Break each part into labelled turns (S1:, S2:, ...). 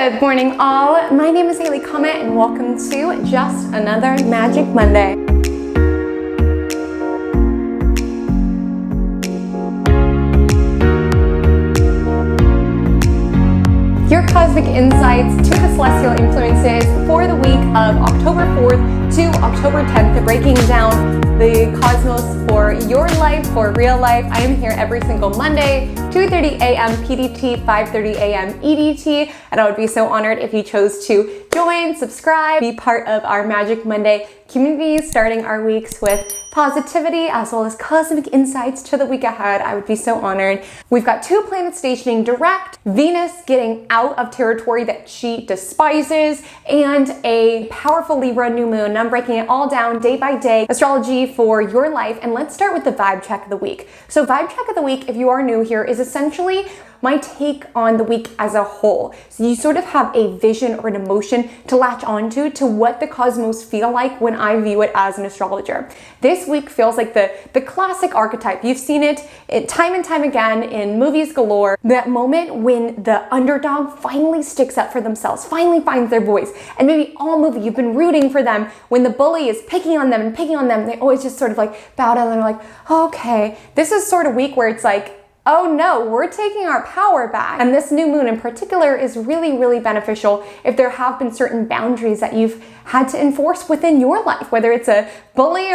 S1: Good morning, all. My name is Comet, and welcome to just another Magic Monday. Your cosmic insights to the celestial influences for the week of October 4th to October 10th, breaking down the cosmos for your life, for real life. I am here every single Monday, 2:30 a.m. PDT, 5:30 a.m. EDT, and I would be so honored if you chose to join, subscribe, be part of our Magic Monday community, starting our weeks with positivity as well as cosmic insights to the week ahead. I would be so honored. We've got two planets stationing direct, Venus getting out of territory that she despises, and a powerful Libra new moon. I'm breaking it all down day by day, astrology for your life. And let's start with the vibe check of the week. So vibe check of the week, if you are new here, is essentially my take on the week as a whole. So you sort of have a vision or an emotion to latch onto to what the cosmos feel like when I view it as an astrologer. This week feels like the classic archetype. You've seen it time and time again in movies galore. That moment when the underdog finally sticks up for themselves, finally finds their voice. And maybe all movie you've been rooting for them. When the bully is picking on them, they always just sort of like bow down and are like, okay. This is sort of week where it's like, oh no, we're taking our power back. And this new moon in particular is really, really beneficial if there have been certain boundaries that you've had to enforce within your life, whether it's a bully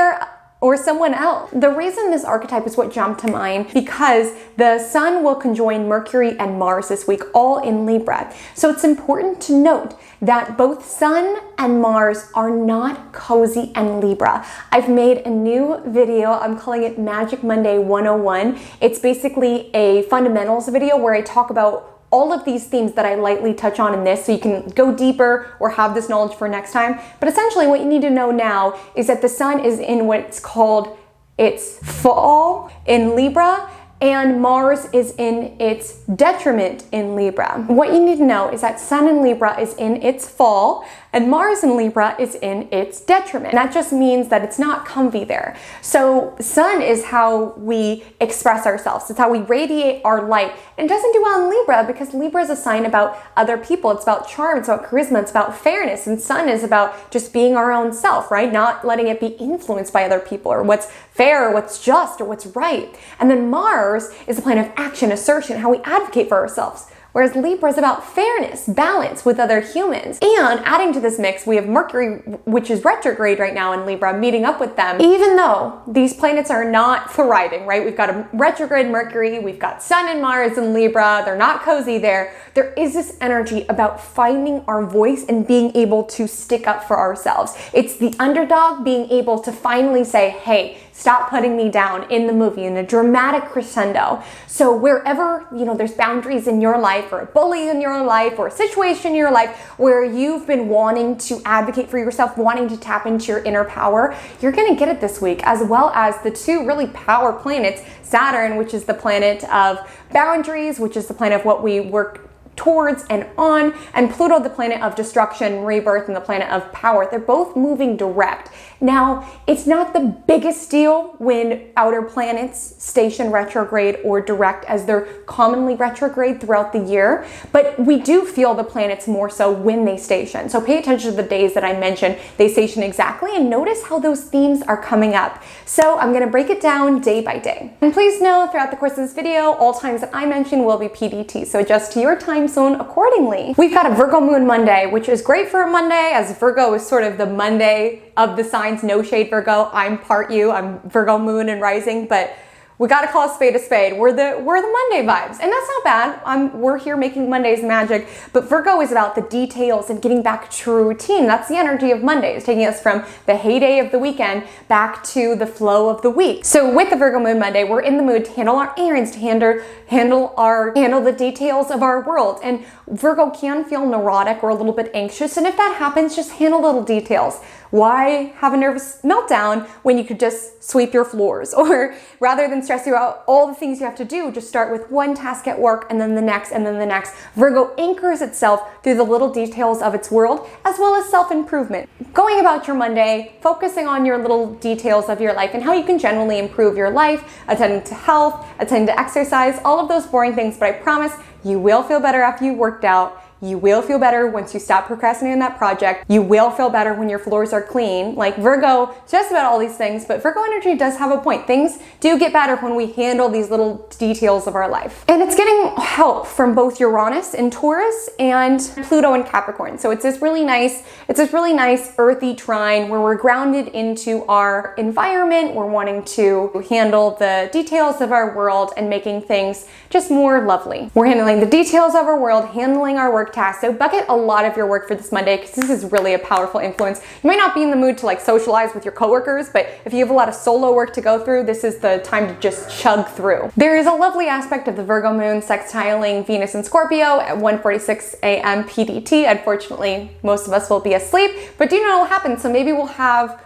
S1: or someone else. The reason this archetype is what jumped to mind because the sun will conjoin Mercury and Mars this week, all in Libra. So it's important to note that both Sun and Mars are not cozy and Libra. I've made a new video, I'm calling it Magic Monday 101. It's basically a fundamentals video where I talk about all of these themes that I lightly touch on in this, so you can go deeper or have this knowledge for next time. But essentially what you need to know now is that the sun is in what's called its fall in Libra, and Mars is in its detriment in Libra. What you need to know is that Sun in Libra is in its fall and Mars in Libra is in its detriment. And that just means that it's not comfy there. So Sun is how we express ourselves. It's how we radiate our light. And it doesn't do well in Libra because Libra is a sign about other people. It's about charm, it's about charisma, it's about fairness. And Sun is about just being our own self, right? Not letting it be influenced by other people or what's fair or what's just or what's right. And then Mars is a planet of action, assertion, how we advocate for ourselves. Whereas Libra is about fairness, balance with other humans. And adding to this mix, we have Mercury, which is retrograde right now in Libra, meeting up with them. Even though these planets are not thriving, right? We've got a retrograde Mercury, we've got Sun and Mars in Libra, they're not cozy there. There is this energy about finding our voice and being able to stick up for ourselves. It's the underdog being able to finally say, hey, stop putting me down in the movie in a dramatic crescendo. So wherever, there's boundaries in your life or a bully in your life or a situation in your life where you've been wanting to advocate for yourself, wanting to tap into your inner power, you're gonna get it this week, as well as the two really power planets, Saturn, which is the planet of boundaries, which is the planet of what we work towards and on, and Pluto, the planet of destruction, rebirth, and the planet of power. They're both moving direct. Now, it's not the biggest deal when outer planets station retrograde or direct, as they're commonly retrograde throughout the year, but we do feel the planets more so when they station. So pay attention to the days that I mentioned they station exactly and notice how those themes are coming up. So I'm gonna break it down day by day. And please know throughout the course of this video, all times that I mention will be PDT, so adjust to your time zone accordingly. We've got a Virgo moon Monday, which is great for a Monday, as Virgo is sort of the Monday of the signs. No shade, Virgo. I'm part you. I'm Virgo moon and rising, but we got to call a spade a spade. We're the Monday vibes, and that's not bad. We're here making Mondays magic, but Virgo is about the details and getting back to routine. That's the energy of Mondays, taking us from the heyday of the weekend back to the flow of the week. So with the Virgo moon Monday, we're in the mood to handle our errands, to handle the details of our world. And Virgo can feel neurotic or a little bit anxious, and if that happens, just handle little details. Why have a nervous meltdown when you could just sweep your floors? Or rather than stress you out all the things you have to do, just start with one task at work and then the next and then the next. Virgo anchors itself through the little details of its world, as well as self-improvement. Going about your Monday, focusing on your little details of your life and how you can generally improve your life, attending to health, attending to exercise, all of those boring things, but I promise you will feel better after you worked out. You will feel better once you stop procrastinating that project. You will feel better when your floors are clean. Like Virgo, just about all these things, but Virgo energy does have a point. Things do get better when we handle these little details of our life. And it's getting help from both Uranus in Taurus and Pluto in Capricorn. So it's this really nice earthy trine where we're grounded into our environment. We're wanting to handle the details of our world and making things just more lovely. We're handling the details of our world, handling our work tasks. So bucket a lot of your work for this Monday because this is really a powerful influence. You might not be in the mood to like socialize with your coworkers, but if you have a lot of solo work to go through, this is the time to just chug through. There is a lovely aspect of the Virgo moon sextiling Venus and Scorpio at 1:46 a.m. PDT. Unfortunately, most of us will be asleep, but do you know what will happen? So maybe we'll have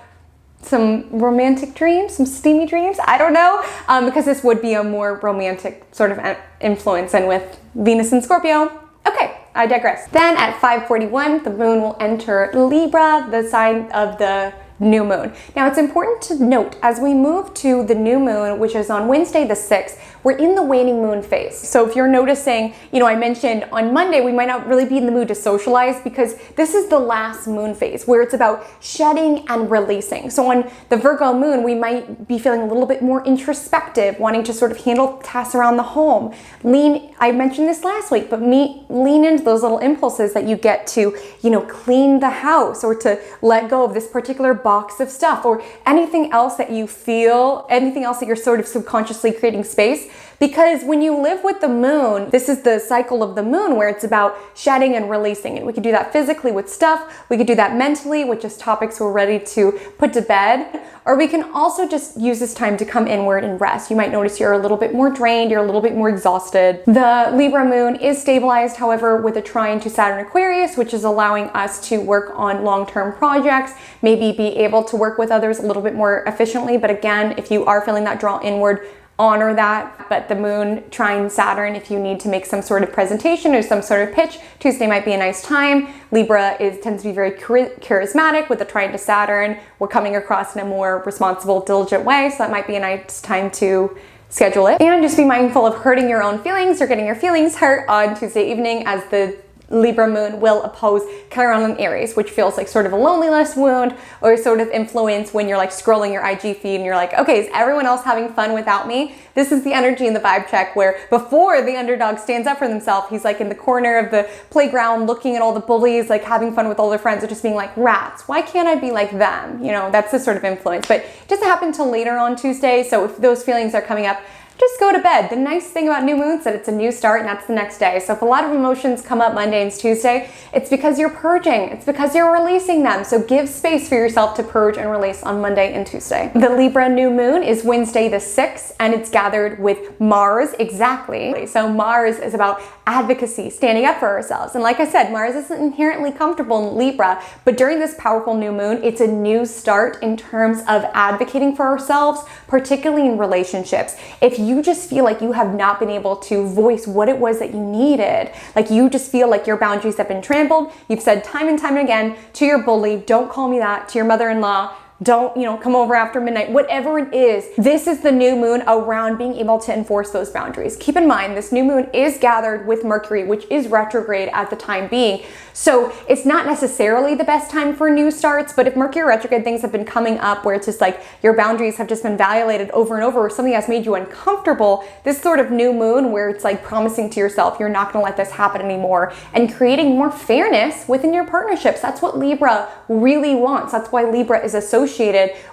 S1: some romantic dreams, some steamy dreams, I don't know, because this would be a more romantic sort of influence, and with Venus and Scorpio. Okay, I digress. Then at 5:41, the moon will enter Libra, the sign of the new moon. Now it's important to note as we move to the new moon, which is on Wednesday the 6th, we're in the waning moon phase. So if you're noticing, I mentioned on Monday, we might not really be in the mood to socialize because this is the last moon phase where it's about shedding and releasing. So on the Virgo moon, we might be feeling a little bit more introspective, wanting to sort of handle tasks around the home. I mentioned this last week, but lean into those little impulses that you get to, clean the house or to let go of this particular box of stuff or anything else that you feel, anything else that you're sort of subconsciously creating space. Because when you live with the moon, this is the cycle of the moon where it's about shedding and releasing. And we could do that physically with stuff. We could do that mentally with just topics we're ready to put to bed. Or we can also just use this time to come inward and rest. You might notice you're a little bit more drained, you're a little bit more exhausted. The Libra moon is stabilized, however, with a trine to Saturn Aquarius, which is allowing us to work on long-term projects, maybe be able to work with others a little bit more efficiently. But again, if you are feeling that draw inward, honor that. But the moon trine Saturn, if you need to make some sort of presentation or some sort of pitch, Tuesday might be a nice time. Libra tends to be very charismatic with the trine to Saturn. We're coming across in a more responsible, diligent way, so that might be a nice time to schedule it. And just be mindful of hurting your own feelings or getting your feelings hurt on Tuesday evening, as the Libra moon will oppose Chiron in Aries, which feels like sort of a loneliness wound or sort of influence when you're like scrolling your IG feed and you're like, okay, is everyone else having fun without me? This is the energy in the vibe check where before the underdog stands up for themselves, he's like in the corner of the playground looking at all the bullies, like having fun with all their friends, or just being like, rats, why can't I be like them? That's the sort of influence. But it doesn't happen until later on Tuesday, so if those feelings are coming up, just go to bed. The nice thing about new moons is that it's a new start and that's the next day. So if a lot of emotions come up Monday and Tuesday, it's because you're purging. It's because you're releasing them. So give space for yourself to purge and release on Monday and Tuesday. The Libra new moon is Wednesday the 6th, and it's gathered with Mars exactly. So Mars is about advocacy, standing up for ourselves. And like I said, Mars isn't inherently comfortable in Libra, but during this powerful new moon, it's a new start in terms of advocating for ourselves, particularly in relationships. If you just feel like you have not been able to voice what it was that you needed, like you just feel like your boundaries have been trampled, you've said time and time again to your bully, don't call me that, to your mother-in-law, don't, come over after midnight, whatever it is. This is the new moon around being able to enforce those boundaries. Keep in mind, this new moon is gathered with Mercury, which is retrograde at the time being. So it's not necessarily the best time for new starts, but if Mercury retrograde things have been coming up where it's just like your boundaries have just been violated over and over, or something has made you uncomfortable, this sort of new moon where it's like promising to yourself, you're not gonna let this happen anymore, and creating more fairness within your partnerships. That's what Libra really wants. That's why Libra is associated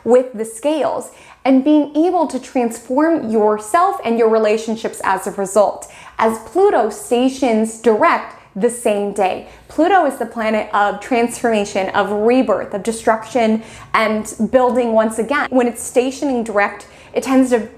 S1: with the scales, and being able to transform yourself and your relationships as a result, as Pluto stations direct the same day. Pluto is the planet of transformation, of rebirth, of destruction, and building once again. When it's stationing direct, it tends to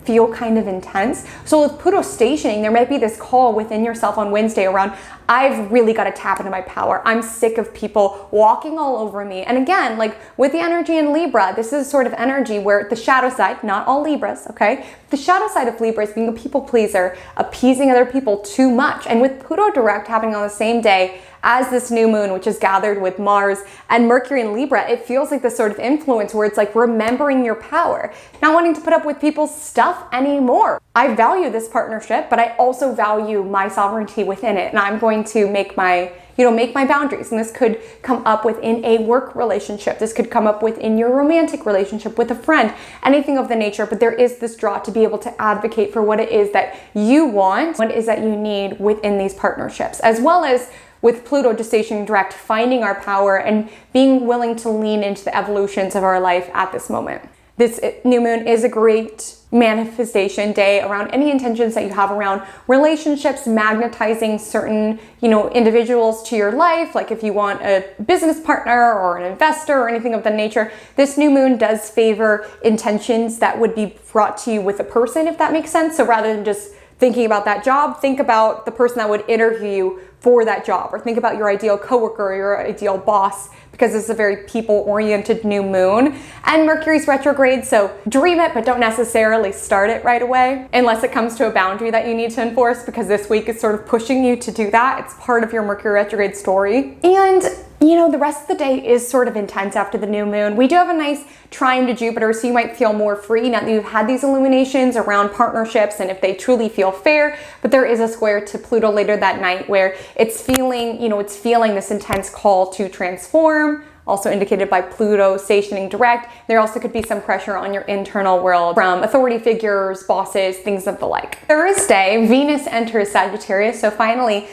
S1: feel kind of intense. So with Pluto stationing, there might be this call within yourself on Wednesday around, I've really got to tap into my power. I'm sick of people walking all over me. And again, like with the energy in Libra, this is sort of energy where the shadow side, not all Libras, okay? The shadow side of Libra is being a people pleaser, appeasing other people too much. And with Pluto direct happening on the same day as this new moon, which is gathered with Mars and Mercury in Libra, it feels like this sort of influence where it's like remembering your power, not wanting to put up with people's stuff anymore. I value this partnership, but I also value my sovereignty within it, and I'm going to make my boundaries. And this could come up within a work relationship. This could come up within your romantic relationship with a friend, anything of the nature. But there is this draw to be able to advocate for what it is that you want, what it is that you need within these partnerships, as well as with Pluto just stationing direct, finding our power and being willing to lean into the evolutions of our life at this moment. This new moon is a great manifestation day around any intentions that you have around relationships, magnetizing certain, individuals to your life. Like if you want a business partner or an investor or anything of the nature, this new moon does favor intentions that would be brought to you with a person, if that makes sense. So rather than just thinking about that job, think about the person that would interview you for that job, or think about your ideal coworker or your ideal boss, because this is a very people-oriented new moon. And Mercury's retrograde, so dream it, but don't necessarily start it right away unless it comes to a boundary that you need to enforce, because this week is sort of pushing you to do that. It's part of your Mercury retrograde story. And the rest of the day is sort of intense after the new moon. We do have a nice trine to Jupiter, so you might feel more free now that you've had these illuminations around partnerships and if they truly feel fair. But there is a square to Pluto later that night where it's feeling this intense call to transform, also indicated by Pluto stationing direct. There also could be some pressure on your internal world from authority figures, bosses, things of the like. Thursday, Venus enters Sagittarius, so finally,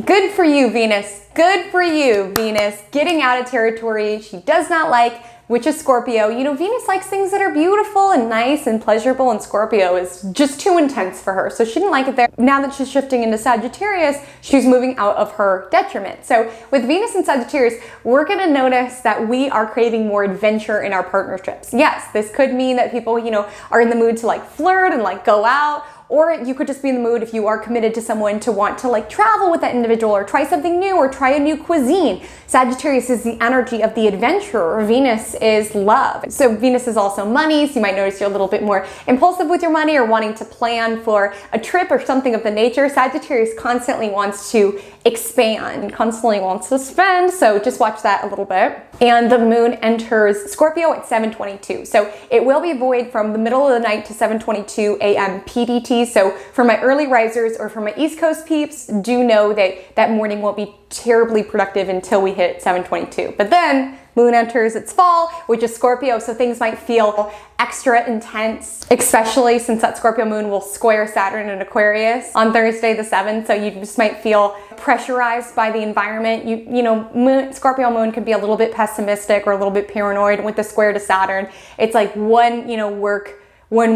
S1: good for you, Venus. Good for you, Venus. Getting out of territory she does not like, which is Scorpio. Venus likes things that are beautiful and nice and pleasurable, and Scorpio is just too intense for her. So she didn't like it there. Now that she's shifting into Sagittarius, she's moving out of her detriment. So with Venus and Sagittarius, we're gonna notice that we are craving more adventure in our partnerships. Yes, this could mean that people, are in the mood to flirt and go out. Or you could just be in the mood, if you are committed to someone, to want to travel with that individual or try something new or try a new cuisine. Sagittarius is the energy of the adventurer. Venus is love. So Venus is also money. So you might notice you're a little bit more impulsive with your money or wanting to plan for a trip or something of the nature. Sagittarius constantly wants to expand, constantly wants to spend. So just watch that a little bit. And the moon enters Scorpio at 7:22. So it will be void from the middle of the night to 7:22 a.m. PDT. So for my early risers or for my East Coast peeps, do know that that morning won't be terribly productive until we hit 7:22. But then moon enters its fall, which is Scorpio, so things might feel extra intense, especially since that Scorpio moon will square Saturn in Aquarius on Thursday the 7th. So you just might feel pressurized by the environment. Scorpio moon could be a little bit pessimistic or a little bit paranoid. With the square to Saturn, it's like one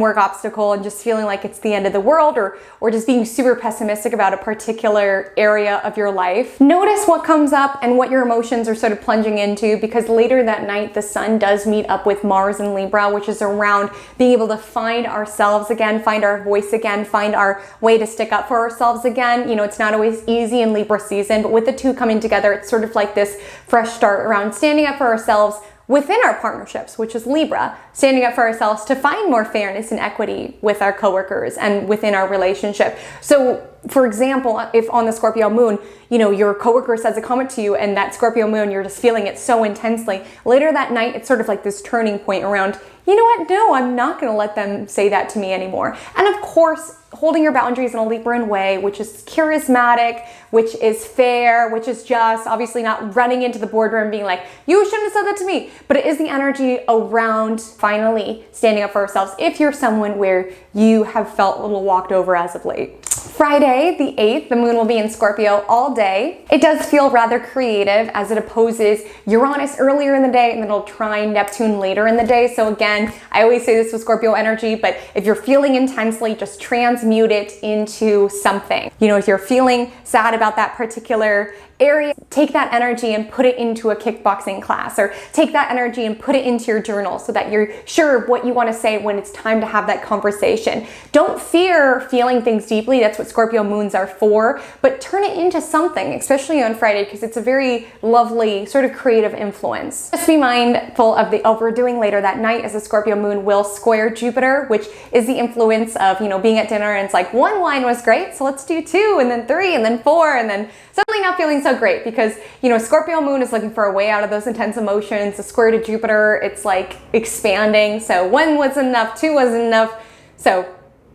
S1: work obstacle and just feeling like it's the end of the world, or just being super pessimistic about a particular area of your life. Notice what comes up and what your emotions are sort of plunging into, because later that night the sun does meet up with Mars in Libra, which is around being able to find ourselves again, find our voice again, find our way to stick up for ourselves again. It's not always easy in Libra season, but with the two coming together, it's sort of like this fresh start around standing up for ourselves within our partnerships, which is Libra, standing up for ourselves to find more fairness and equity with our coworkers and within our relationship. So for example, if on the Scorpio moon, your coworker says a comment to you and that Scorpio moon, you're just feeling it so intensely, later that night, it's sort of like this turning point around, no, I'm not going to let them say that to me anymore. And of course, holding your boundaries in a Libran way, which is charismatic, which is fair, which is just, obviously not running into the boardroom being like, you shouldn't have said that to me. But it is the energy around finally standing up for ourselves if you're someone where you have felt a little walked over as of late. Friday, the 8th, the moon will be in Scorpio all day. It does feel rather creative as it opposes Uranus earlier in the day, and then it'll trine Neptune later in the day. So again, I always say this with Scorpio energy, but if you're feeling intensely, just transmute it into something. If you're feeling sad about that particular area, take that energy and put it into a kickboxing class, or take that energy and put it into your journal so that you're sure of what you want to say when it's time to have that conversation. Don't fear feeling things deeply. That's what Scorpio moons are for, but turn it into something, especially on Friday, because it's a very lovely sort of creative influence. Just be mindful of the overdoing later that night, as the Scorpio moon will square Jupiter, which is the influence of, being at dinner and it's like one wine was great, so let's do 2 and then 3 and then 4 and then suddenly not feeling so so great because, you know, Scorpio moon is looking for a way out of those intense emotions. The square to Jupiter, it's like expanding. So 1 wasn't enough, 2 wasn't enough. So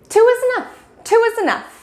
S1: 2 is enough. 2 is enough.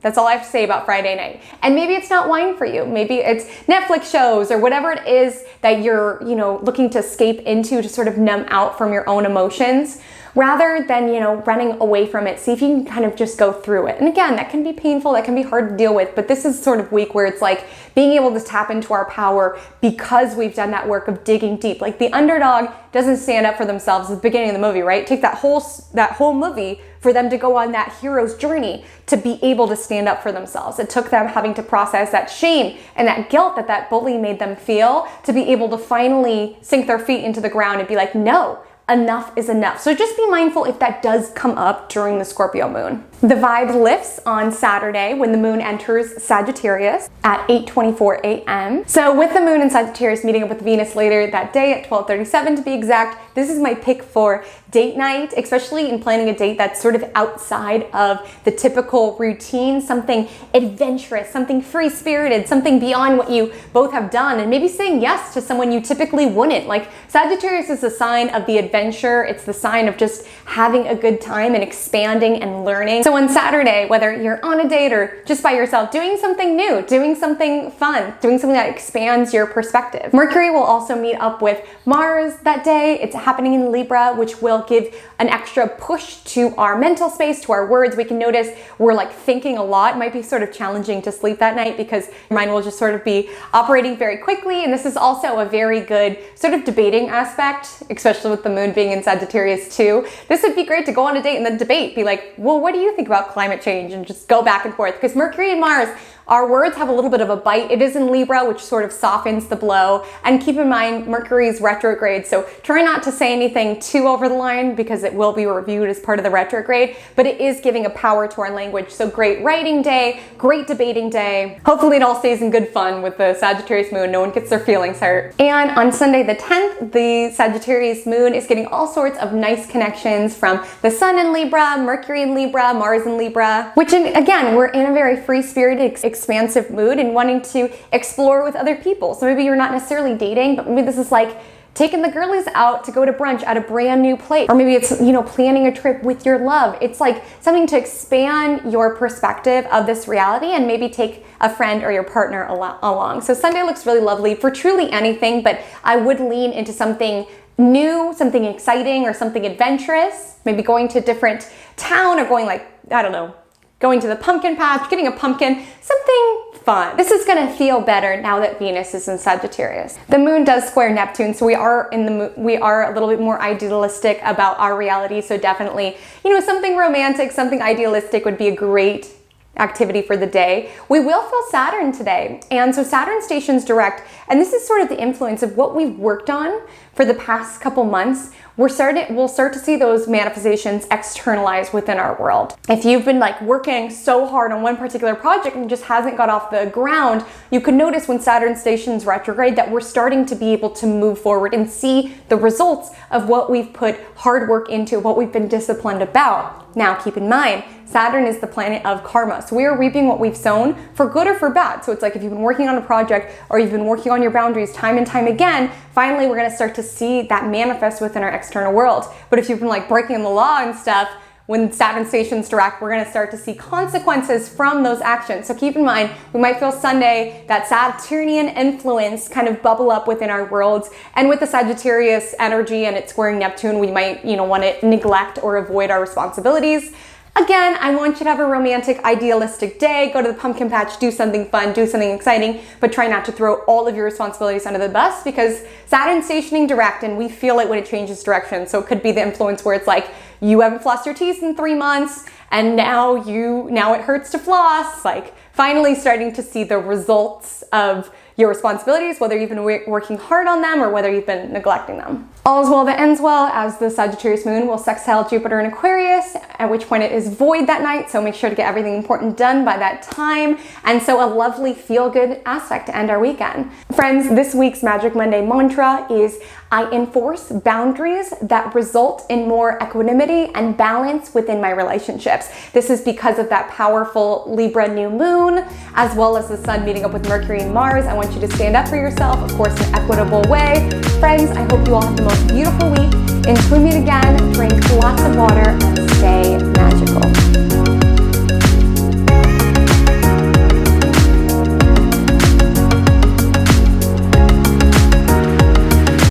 S1: That's all I have to say about Friday night. And maybe it's not wine for you. Maybe it's Netflix shows or whatever it is that you're, you know, looking to escape into to sort of numb out from your own emotions. Rather than, you know, running away from it, see if you can kind of just go through it. And again, that can be painful, that can be hard to deal with, but this is sort of week where it's like being able to tap into our power because we've done that work of digging deep. Like the underdog doesn't stand up for themselves at the beginning of the movie, right? Take that whole movie for them to go on that hero's journey to be able to stand up for themselves. It took them having to process that shame and that guilt that bully made them feel to be able to finally sink their feet into the ground and be like, no, enough is enough. So just be mindful if that does come up during the Scorpio moon. The vibe lifts on Saturday when the moon enters Sagittarius at 8:24 a.m. So with the moon in Sagittarius meeting up with Venus later that day at 12:37 to be exact, this is my pick for date night, especially in planning a date that's sort of outside of the typical routine, something adventurous, something free-spirited, something beyond what you both have done, and maybe saying yes to someone you typically wouldn't. Like Sagittarius is a sign of the adventure. It's the sign of just having a good time and expanding and learning. So on Saturday, whether you're on a date or just by yourself, doing something new, doing something fun, doing something that expands your perspective. Mercury will also meet up with Mars that day. It's happening in Libra, which will give an extra push to our mental space, to our words. We can notice we're like thinking a lot. It might be sort of challenging to sleep that night because your mind will just sort of be operating very quickly. And this is also a very good sort of debating aspect, especially with the moon being in Sagittarius too. This would be great to go on a date and then debate, be like, well, what do you think about climate change? And just go back and forth because Mercury and Mars, our words have a little bit of a bite. It is in Libra, which sort of softens the blow. And keep in mind, Mercury's retrograde, so try not to say anything too over the line because it will be reviewed as part of the retrograde, but it is giving a power to our language. So great writing day, great debating day. Hopefully it all stays in good fun with the Sagittarius moon. No one gets their feelings hurt. And on Sunday the 10th, the Sagittarius moon is getting all sorts of nice connections from the sun in Libra, Mercury in Libra, Mars in Libra, which again, we're in a very free-spirited, expansive mood and wanting to explore with other people. So maybe you're not necessarily dating, but maybe this is like taking the girlies out to go to brunch at a brand new place. Or maybe it's, you know, planning a trip with your love. It's like something to expand your perspective of this reality and maybe take a friend or your partner along. So Sunday looks really lovely for truly anything, but I would lean into something new, something exciting, or something adventurous. Maybe going to a different town or going like, I don't know, going to the pumpkin patch, getting a pumpkin, something fun. This is gonna feel better now that Venus is in Sagittarius. The moon does square Neptune, so we are a little bit more idealistic about our reality. So definitely, you know, something romantic, something idealistic would be a great activity for the day. We will feel Saturn today. And so Saturn stations direct, and this is sort of the influence of what we've worked on for the past couple months. We'll start to see those manifestations externalize within our world. If you've been like working so hard on one particular project and just hasn't got off the ground, you could notice when Saturn stations retrograde that we're starting to be able to move forward and see the results of what we've put hard work into, what we've been disciplined about. Now, keep in mind, Saturn is the planet of karma. So we are reaping what we've sown for good or for bad. So it's like if you've been working on a project or you've been working on your boundaries time and time again, finally we're gonna start to see that manifest within our external world. But if you've been like breaking the law and stuff, when Saturn stations direct, we're gonna start to see consequences from those actions. So keep in mind, we might feel Sunday, that Saturnian influence kind of bubble up within our worlds. And with the Sagittarius energy and it squaring Neptune, we might, you know, want to neglect or avoid our responsibilities. Again, I want you to have a romantic, idealistic day, go to the pumpkin patch, do something fun, do something exciting, but try not to throw all of your responsibilities under the bus because Saturn's stationing direct and we feel it when it changes direction. So it could be the influence where it's like, you haven't flossed your teeth in 3 months and now it hurts to floss. Like finally starting to see the results of your responsibilities, whether you've been working hard on them or whether you've been neglecting them. All is well that ends well, as the Sagittarius moon will sextile Jupiter in Aquarius, at which point it is void that night, so make sure to get everything important done by that time. And so a lovely feel-good aspect to end our weekend. Friends, this week's Magic Monday mantra is, I enforce boundaries that result in more equanimity and balance within my relationships. This is because of that powerful Libra new moon, as well as the sun meeting up with Mercury and Mars. I want you to stand up for yourself, of course, in an equitable way. Friends, I hope you all have the most beautiful week. Until we meet again, drink lots of water and stay magical.